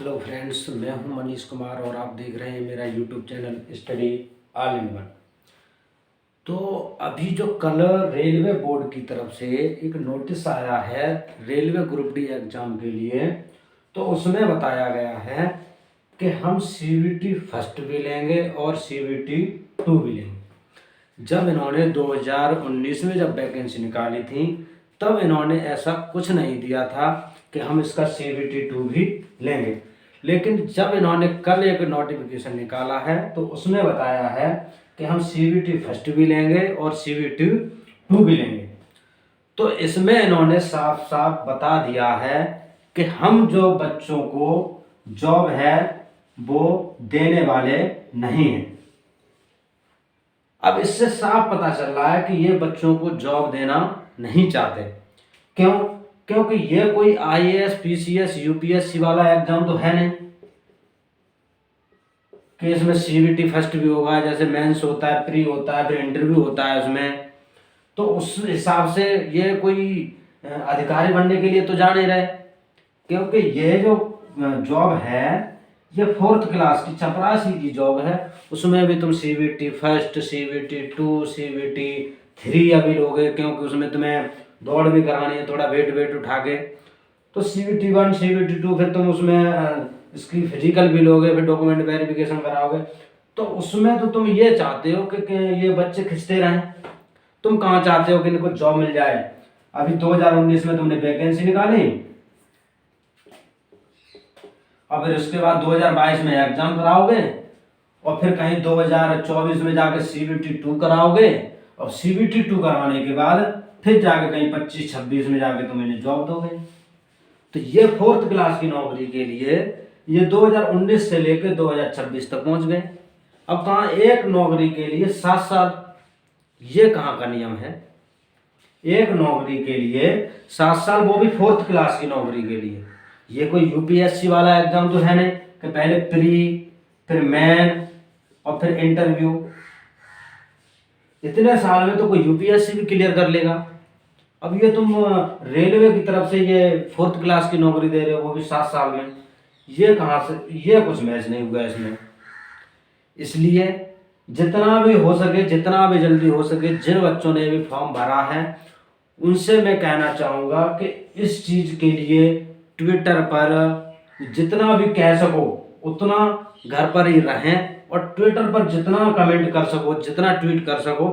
Hello friends, मैं हूं मनीष कुमार और आप देख रहे हैं मेरा YouTube channel study all in one. तो अभी जो कल रेलवे बोर्ड की तरफ से एक नोटिस आया है रेलवे ग्रुप डी एग्ज़ाम के लिए, तो उसमें बताया गया है कि हम सीवीटी फर्स्ट भी लेंगे और सीवीटी टू भी लेंगे। जब इन्होंने 2019 में जब वैकेंसी निकाली थी तब इन्होंने ऐसा कुछ नहीं दिया था कि हम इसका सीवीटी टू भी लेंगे। लेकिन जब इन्होंने कल एक नोटिफिकेशन निकाला है तो उसमें बताया है कि हम सीवीटी फर्स्ट भी लेंगे और सीवीटी टू भी लेंगे। तो इसमें इन्होंने साफ साफ बता दिया है कि हम जो बच्चों को जॉब है वो देने वाले नहीं हैं। अब इससे साफ पता चल रहा है कि ये बच्चों को जॉब देना नहीं चाहते। क्यों? क्योंकि ये कोई आईएएस, पीसीएस, यूपीएससी वाला एग्जाम तो है नहीं कि इसमें सीवीटी फर्स्ट भी होगा। जैसे मेंस होता है, प्री होता है, फिर इंटरव्यू होता है उसमें। तो उस हिसाब से ये कोई अधिकारी बनने के लिए तो जा नहीं रहे, क्योंकि ये जो जॉब है ये 4th क्लास की चपरासी की जॉब है। उसमें भी तुम CVT first, CVT two, CVT three अभी लोगे, क्योंकि उसमें तुम्हें दौड़ भी करानी है, थोड़ा वेट उठा के। तो सीवीटी वन, सीवीटी टू, फिर तुम उसमें इसकी फिजिकल भी लोगे, फिर डॉक्यूमेंट वेरिफिकेशन कराओगे। तो उसमें तो तुम ये चाहते हो कि ये बच्चे खिंचते रहें। तुम कहाँ चाहते हो कि इनको जॉब मिल जाए। अभी 2019 में तुमने वैकेंसी निकाली और फिर उसके बाद 2022 में एग्जाम कराओगे और फिर कहीं 2024 में जाके सीवीटी टू कराओगे और सीवीटी टू कराने के बाद फिर जाके कहीं 25-26 में जाके तुम इन्हें जॉब दोगे। तो ये 4th क्लास की नौकरी के लिए ये 2019 से लेकर 2026 तक पहुंच गए। अब कहाँ एक नौकरी के लिए 7 साल, ये कहाँ का नियम है? एक नौकरी के लिए 7 साल, वो भी 4th क्लास की नौकरी के लिए। ये कोई यूपीएससी वाला एग्जाम तो है नहीं कि पहले प्री, फिर मेन और फिर इंटरव्यू। इतने साल में तो कोई यूपीएससी भी क्लियर कर लेगा। अब ये तुम रेलवे की तरफ से ये 4th क्लास की नौकरी दे रहे हो, वो भी 7 साल में। ये कहाँ से, ये कुछ मैच नहीं हुआ इसमें। इसलिए जितना भी हो सके, जितना भी जल्दी हो सके, जिन बच्चों ने भी फॉर्म भरा है उनसे मैं कहना चाहूँगा कि इस चीज़ के लिए ट्विटर पर जितना भी कह सको उतना घर पर ही रहें और ट्विटर पर जितना कमेंट कर सको, जितना ट्वीट कर सको,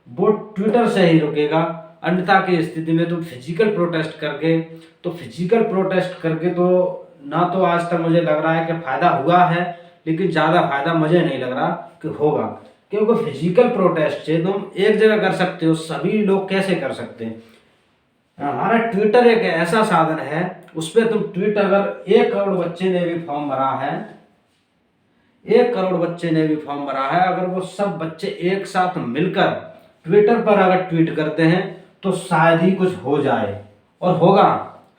वो ट्विटर से ही रुकेगा। अन्यथा की स्थिति में तो फिजिकल प्रोटेस्ट करके तो ना तो आज तक मुझे लग रहा है कि फ़ायदा हुआ है, लेकिन ज़्यादा फायदा मुझे नहीं लग रहा कि होगा। क्योंकि फिजिकल प्रोटेस्ट से तुम एक जगह कर सकते हो, सभी लोग कैसे कर सकते हैं? हमारा ट्विटर एक ऐसा साधन है, उस पर तुम ट्वीट, अगर 1 करोड़ बच्चे ने भी फॉर्म भरा है, 1 करोड़ बच्चे ने भी फॉर्म भरा है, अगर वो सब बच्चे एक साथ मिलकर ट्विटर पर अगर ट्वीट करते हैं तो शायद ही कुछ हो जाए, और होगा।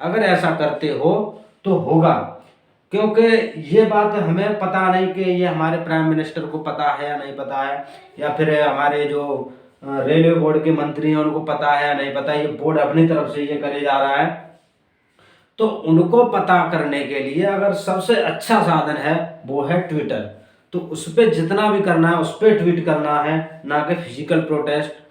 अगर ऐसा करते हो तो होगा, क्योंकि ये बात हमें पता नहीं कि ये हमारे प्राइम मिनिस्टर को पता है या नहीं पता है, या फिर हमारे जो रेलवे बोर्ड के मंत्री हैं उनको पता है या नहीं पता है। ये बोर्ड अपनी तरफ से ये करे जा रहा है। तो उनको पता करने के लिए अगर सबसे अच्छा साधन है वो है ट्विटर, तो उस पर जितना भी करना है उस पर ट्वीट करना है, ना कि फिजिकल प्रोटेस्ट।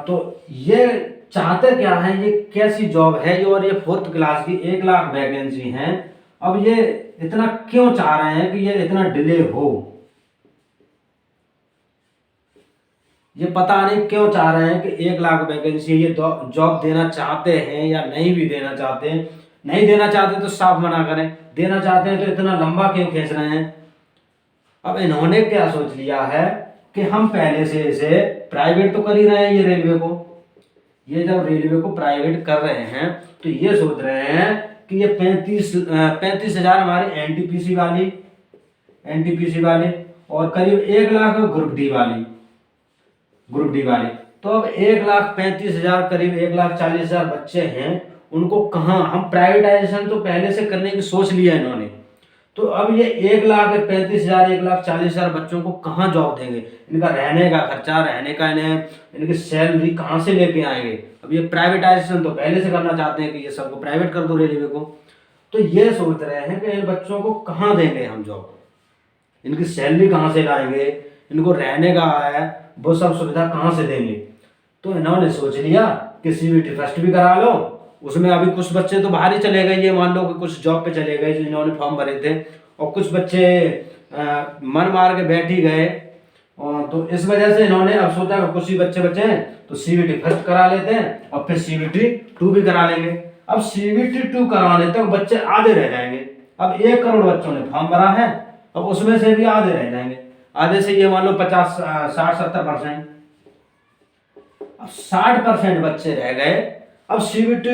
तो ये चाहते क्या है, ये कैसी जॉब है ये, और ये 4th क्लास की 1 लाख वैकेंसी हैं। अब ये इतना क्यों चाह रहे हैं कि ये इतना डिले हो? ये पता नहीं क्यों चाह रहे हैं कि 1 लाख वैकेंसी, ये जॉब देना चाहते हैं या नहीं भी देना चाहते हैं। नहीं देना चाहते तो साफ मना करें, देना चाहते हैं तो इतना लंबा क्यों खींच रहे हैं? अब इन्होंने क्या सोच लिया है कि हम पहले से इसे प्राइवेट तो कर ही रहे हैं ये रेलवे को। ये जब रेलवे को प्राइवेट कर रहे हैं तो ये सोच रहे हैं कि ये 35,000 हमारी एनटीपीसी वाली और करीब 1 लाख ग्रुप डी वाली। तो अब 1,35,000, करीब 1,40,000 बच्चे हैं, उनको कहाँ हम प्राइवेटाइजेशन तो पहले से करने की सोच लिया इन्होंने। तो अब ये 1,35,000, 1,40,000 बच्चों को कहाँ जॉब देंगे? इनका रहने का खर्चा, रहने का इनकी सैलरी कहाँ से लेके आएंगे? अब ये प्राइवेटाइजेशन तो पहले से करना चाहते हैं कि ये सबको प्राइवेट कर दो रेलवे को। तो ये सोच रहे हैं कि इन बच्चों को कहाँ देंगे हम जॉब, इनकी सैलरी कहाँ से लाएंगे, इनको रहने का है वो सब सुविधा कहाँ से देंगे। तो इन्होंने सोच लिया कि सीबीटी फर्स्ट भी करा लो, उसमें अभी कुछ बच्चे तो बाहर ही चले गए, ये मान लो कि कुछ जॉब पे चले गए जो इन्होंने फॉर्म भरे थे, और कुछ बच्चे मन मार के बैठ ही गए। तो इस वजह से इन्होंने अब सोचा कि कुछ ही बच्चे बचे हैं तो सीबीटी फर्स्ट करा लेते हैं और फिर सीबीटी 2 भी करा लेंगे। अब सीबीटी 2 कराने तक बच्चे आधे रह जाएंगे। अब 1 करोड़ बच्चों ने फॉर्म भरा है, अब उसमें से भी आधे रह जाएंगे। आधे से ये मान लो 50 60 70%, अब 60% बच्चे रह गए। अब सीबीटी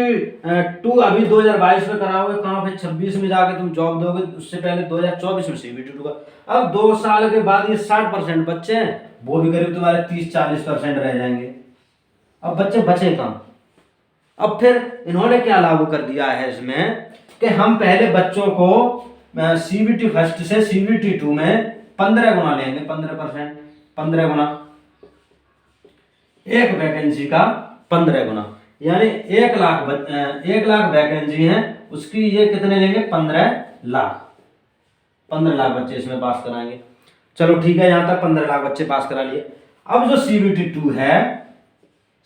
2 अभी 2022 में कराओगे, कहाँ फिर 26 में जाके तुम जॉब दोगे, उससे पहले 2024 में सीबीटी 2 का। अब 2 साल के बाद ये 60% बच्चे हैं, वो भी करीब तुम्हारे 30-40% रह जाएंगे। अब बच्चे बचे कहाँ। अब फिर इन्होंने क्या लागू कर दिया है इसमें कि हम पहले बच्चों को सीबीटी फर्स्ट से सीबीटी 2 में 15 गुना लेंगे, 15%, 15 गुना, एक वैकेंसी का 15 गुना, यानी 1 लाख 1 लाख वैकेंसी है उसकी ये कितने लेंगे, 15 लाख। 15 लाख बच्चे इसमें पास कराएंगे। चलो ठीक है, यहां तक 15 लाख बच्चे पास करा लिए। अब जो सीबीटी 2 है,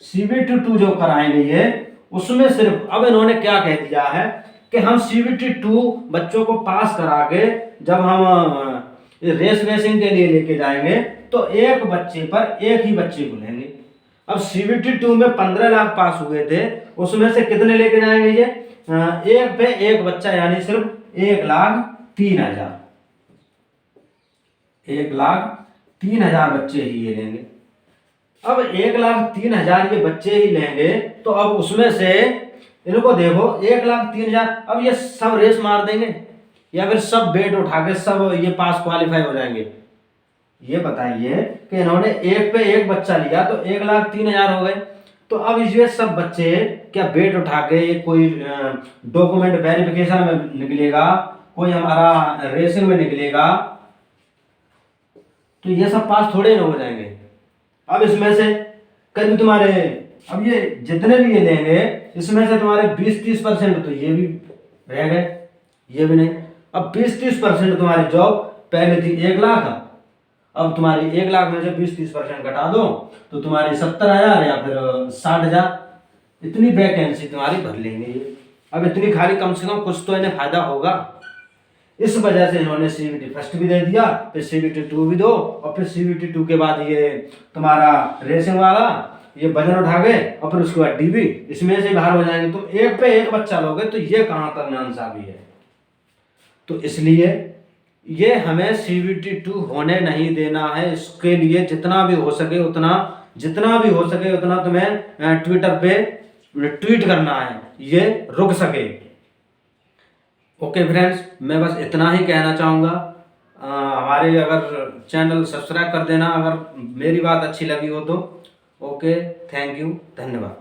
सीबीटी 2 जो कराएंगे ये, उसमें सिर्फ अब इन्होंने क्या कह दिया है कि हम सीबीटी 2 बच्चों को पास करा के जब हम रेस रेसिंग के लिए लेके जाएंगे तो एक बच्चे पर एक ही बच्चे को लेंगे। अब सीबीटी 2 में 15 लाख पास हुए थे, उसमें से कितने लेके जाएंगे ये, एक पे एक बच्चा, यानी सिर्फ 1,03,000, 1,03,000 बच्चे ही ये लेंगे। अब 1,03,000 ये बच्चे ही लेंगे तो अब उसमें से इनको देखो 1,03,000, अब ये सब रेस मार देंगे या फिर सब बेट उठा के सब ये पास क्वालिफाई हो जाएंगे। ये बताइए कि इन्होंने एक पे एक बच्चा लिया तो 1,03,000 हो गए। तो अब ये सब बच्चे क्या बेट उठा के कोई डॉक्यूमेंट वेरिफिकेशन में निकलेगा, कोई हमारा रेसिंग में निकलेगा, तो ये सब पास थोड़े ना हो जाएंगे। अब इसमें से करीब तुम्हारे, अब ये जितने भी ये लेंगे इसमें से तुम्हारे 20-30% तो ये भी रह गए, ये भी नहीं। अब 20-30% तुम्हारी जॉब पहले थी 1 लाख, अब तुम्हारी 1 लाख में से 20-30% घटा दो तो तुम्हारी 70,000 या फिर 60,000, इतनी वैकेंसी तुम्हारी भर लेंगे ये। अब इतनी खाली, कम से कम कुछ तो इन्हें फायदा होगा। इस वजह से इन्होंने सीबीटी फर्स्ट भी दे दिया, फिर सीबीटी 2 भी दो, और फिर सीबीटी 2 के बाद ये तुम्हारा रेसिंग वाला ये वजन उठा गए, और फिर उसके बाद डीबी, इसमें से बाहर हो जाएंगे। तुम एक पे एक बच्चा लोगे तो ये कहाँ तक नाइंसाफी है। तो इसलिए ये हमें सीबीटी 2 होने नहीं देना है। इसके लिए जितना भी हो सके उतना, जितना भी हो सके उतना तुम्हें ट्विटर पे ट्वीट करना है, ये रुक सके। ओके फ्रेंड्स, मैं बस इतना ही कहना चाहूँगा। हमारे अगर चैनल सब्सक्राइब कर देना अगर मेरी बात अच्छी लगी हो तो। ओके, थैंक यू, धन्यवाद।